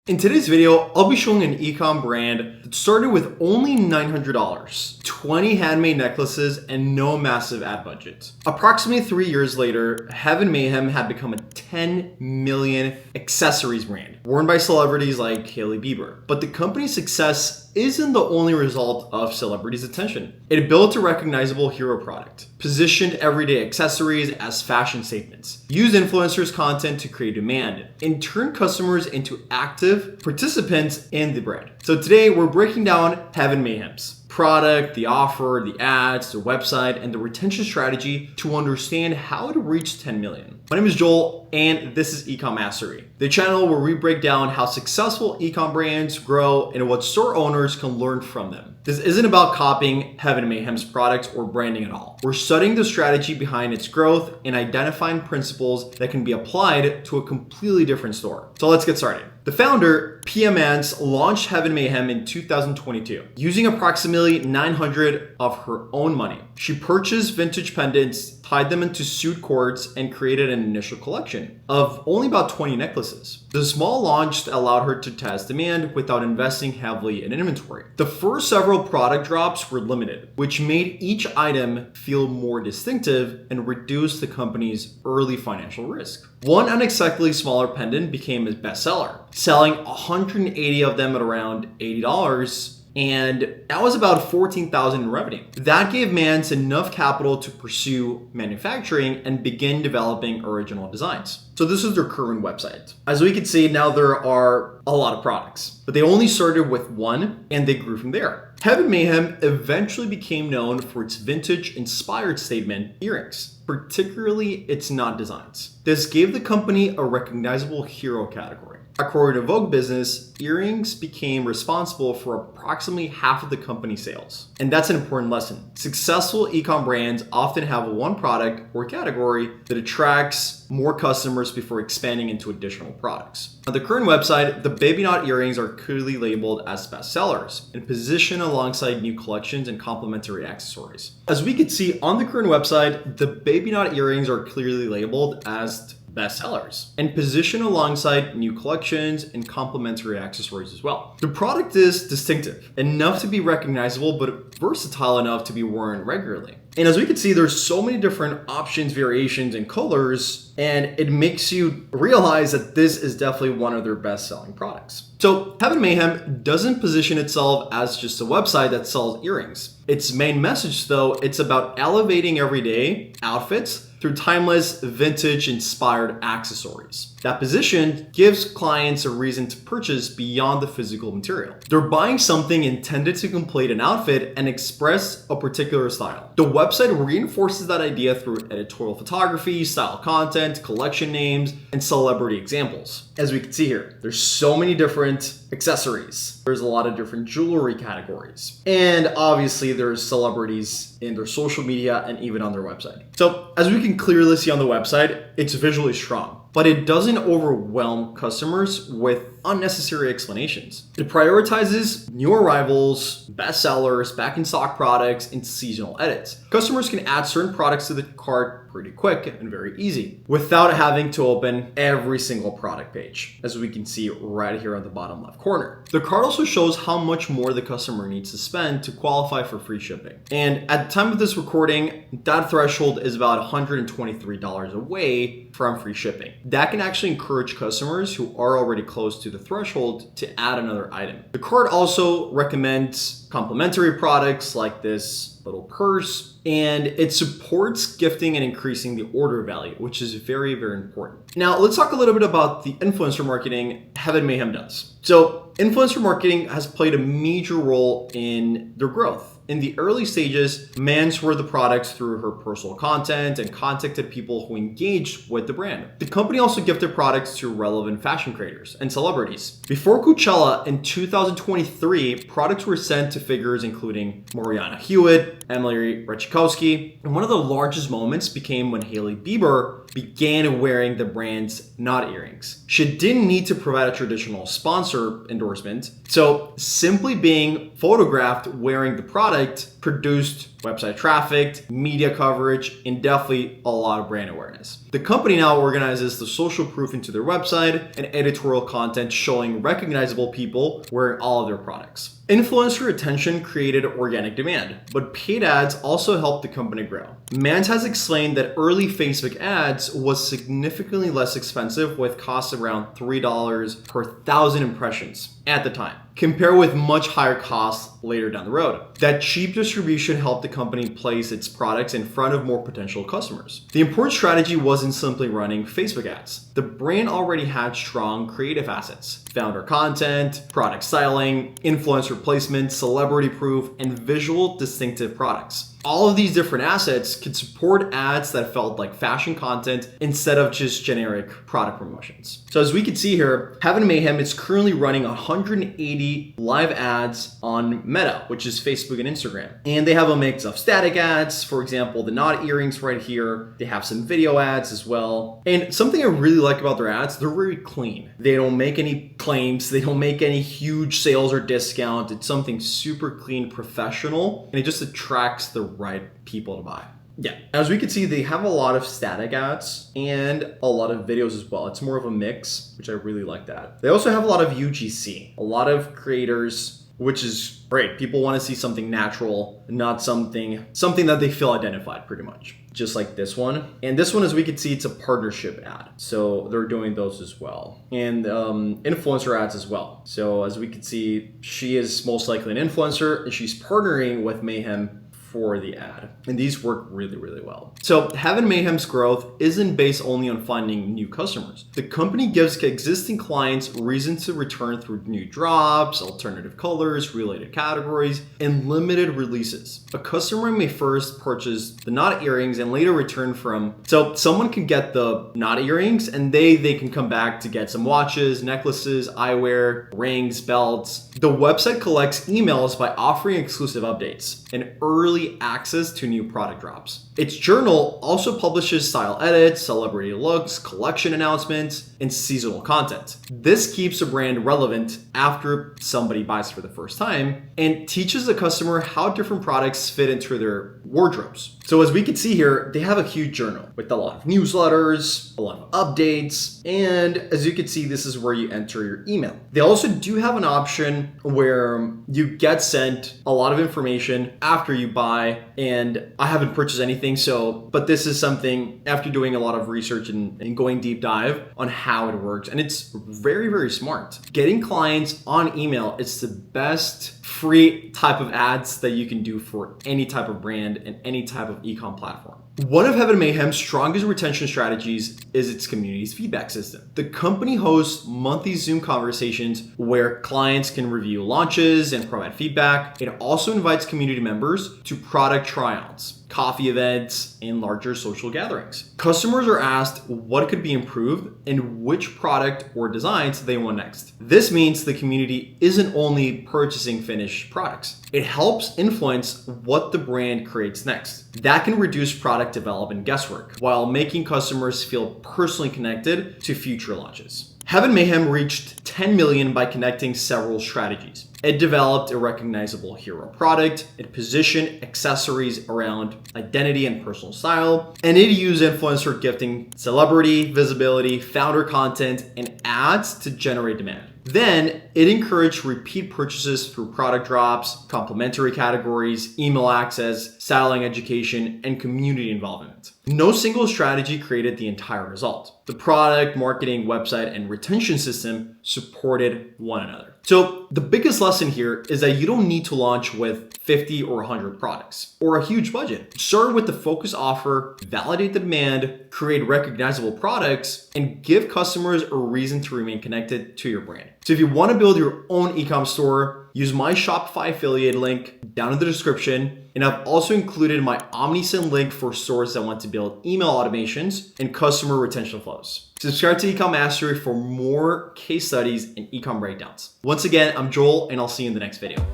In today's video, I'll be showing an e-com brand that started with only $900, 20 handmade necklaces, and no massive ad budget. Approximately 3 years later, Heaven Mayhem had become a 10 million accessories brand, worn by celebrities like Hailey Bieber. But the company's success isn't the only result of celebrities' attention. It built a recognizable hero product, positioned everyday accessories as fashion statements, used influencers' content to create demand, and turned customers into active participants in the brand. So today we're breaking down Heaven Mayhem's product, the offer, the ads, the website, and the retention strategy to understand how to reach 10 million. My name is Joel, and this is Ecom Mastery, the channel where we break down how successful ecom brands grow and what store owners can learn from them. This isn't about copying Heaven Mayhem's products or branding at all. We're studying the strategy behind its growth and identifying principles that can be applied to a completely different store. So let's get started. The founder, Pia Mance, launched Heaven Mayhem in 2022, using approximately $900 of her own money. She purchased vintage pendants, tied them into suit cords, and created an initial collection of only about 20 necklaces. The small launch allowed her to test demand without investing heavily in inventory. The first several product drops were limited, which made each item feel more distinctive and reduced the company's early financial risk. One unexpectedly smaller pendant became a bestseller, selling 180 of them at around $80. And that was about $14,000 in revenue. That gave Mance enough capital to pursue manufacturing and begin developing original designs. So this is their current website. As we can see, now there are a lot of products, but they only started with one and they grew from there. Heaven Mayhem eventually became known for its vintage-inspired statement earrings, particularly its knot designs. This gave the company a recognizable hero category. According to Vogue Business, earrings became responsible for approximately half of the company's sales. And that's an important lesson. Successful e-com brands often have one product or category that attracts more customers before expanding into additional products. On the current website, the baby knot earrings are clearly labeled as bestsellers and positioned alongside new collections and complementary accessories. As we can see on the current website, the baby knot earrings are clearly labeled as bestsellers and positioned alongside new collections and complementary accessories as well. The product is distinctive enough to be recognizable, but versatile enough to be worn regularly. And as we can see, there's so many different options, variations, and colors, and it makes you realize that this is definitely one of their best-selling products. So Heaven Mayhem doesn't position itself as just a website that sells earrings. Its main message, though, it's about elevating everyday outfits through timeless, vintage-inspired accessories. That position gives clients a reason to purchase beyond the physical material. They're buying something intended to complete an outfit and express a particular style. The website reinforces that idea through editorial photography, style content, collection names, and celebrity examples. As we can see here, there's so many different accessories. There's a lot of different jewelry categories. And obviously there's celebrities in their social media and even on their website. So as we can clearly see on the website, it's visually strong, but it doesn't overwhelm customers with unnecessary explanations. It prioritizes new arrivals, bestsellers, back in stock products, and seasonal edits. Customers can add certain products to the cart pretty quick and very easy without having to open every single product page, as we can see right here on the bottom left corner. The cart also shows how much more the customer needs to spend to qualify for free shipping. And at the time of this recording, that threshold is about $123 away from free shipping. That can actually encourage customers who are already close to the threshold to add another item. The cart also recommends complementary products like this little purse, and it supports gifting and increasing the order value, which is very, very important. Now, let's talk a little bit about the influencer marketing Heaven Mayhem does. So influencer marketing has played a major role in their growth. In the early stages, Mance wore the products through her personal content and contacted people who engaged with the brand. The company also gifted products to relevant fashion creators and celebrities. Before Coachella in 2023, products were sent to figures including Mariana Hewitt, Emily Ratajkowski, and one of the largest moments became when Hailey Bieber began wearing the brand's knot earrings. She didn't need to provide a traditional sponsor endorsement, so simply being photographed wearing the product produced website traffic, media coverage, and definitely a lot of brand awareness. The company now organizes the social proof into their website and editorial content showing recognizable people wearing all of their products. Influencer attention created organic demand, but paid ads also helped the company grow. Mans has explained that early Facebook ads was significantly less expensive with costs around $3 per 1,000 impressions at the time, compared with much higher costs later down the road. That cheap distribution helped the company place its products in front of more potential customers. The important strategy wasn't simply running Facebook ads. The brand already had strong creative assets: founder content, product styling, influencer placement, celebrity proof, and visual distinctive products. All of these different assets could support ads that felt like fashion content instead of just generic product promotions. So as we can see here, Heaven Mayhem is currently running 180 live ads on Meta, which is Facebook and Instagram. And they have a mix of static ads, for example, the knot earrings right here. They have some video ads as well. And something I really like about their ads, they're very clean. They don't make any claims. They don't make any huge sales or discount. It's something super clean, professional, and it just attracts the right people to buy. Yeah, as we can see, they have a lot of static ads and a lot of videos as well. It's more of a mix, which I really like that. They also have a lot of UGC, a lot of creators, which is great. People want to see something natural, not something that they feel identified pretty much. Just like this one. And this one, as we can see, it's a partnership ad. So they're doing those as well. And influencer ads as well. So as we can see, she is most likely an influencer and she's partnering with Mayhem for the ad. And these work really, really well. So Heaven Mayhem's growth isn't based only on finding new customers. The company gives existing clients reason to return through new drops, alternative colors, related categories, and limited releases. A customer may first purchase the knot earrings and later return so someone can get the knot earrings and they can come back to get some watches, necklaces, eyewear, rings, belts. The website collects emails by offering exclusive updates and early access to new product drops. Its journal also publishes style edits, celebrity looks, collection announcements, and seasonal content. This keeps a brand relevant after somebody buys for the first time and teaches the customer how different products fit into their wardrobes. So as we can see here, they have a huge journal with a lot of newsletters, a lot of updates, and as you can see, this is where you enter your email. They also do have an option where you get sent a lot of information after you buy, and I haven't purchased anything, but this is something after doing a lot of research and going deep dive on how it works, and it's very, very smart. Getting clients on email is the best free type of ads that you can do for any type of brand and any type of e-com platform. One of Heaven Mayhem's strongest retention strategies is its community's feedback system. The company hosts monthly Zoom conversations where clients can review launches and provide feedback. It also invites community members to product try-ons, coffee events, and larger social gatherings. Customers are asked what could be improved and which product or designs they want next. This means the community isn't only purchasing finished products. It helps influence what the brand creates next. That can reduce product development guesswork while making customers feel personally connected to future launches. Heaven Mayhem reached 10 million by connecting several strategies. It developed a recognizable hero product, it positioned accessories around identity and personal style, and it used influencer gifting, celebrity visibility, founder content, and ads to generate demand. Then it encouraged repeat purchases through product drops, complementary categories, email access, styling education, and community involvement. No single strategy created the entire result. The product, marketing, website, and retention system supported one another. So the biggest lesson here is that you don't need to launch with 50 or 100 products or a huge budget. Start with the focus offer, validate the demand, create recognizable products, and give customers a reason to remain connected to your brand. So if you want to build your own e-commerce store, use my Shopify affiliate link down in the description. And I've also included my OmniSend link for stores that want to build email automations and customer retention flows. Subscribe to Ecom Mastery for more case studies and ecom breakdowns. Once again, I'm Joel, and I'll see you in the next video.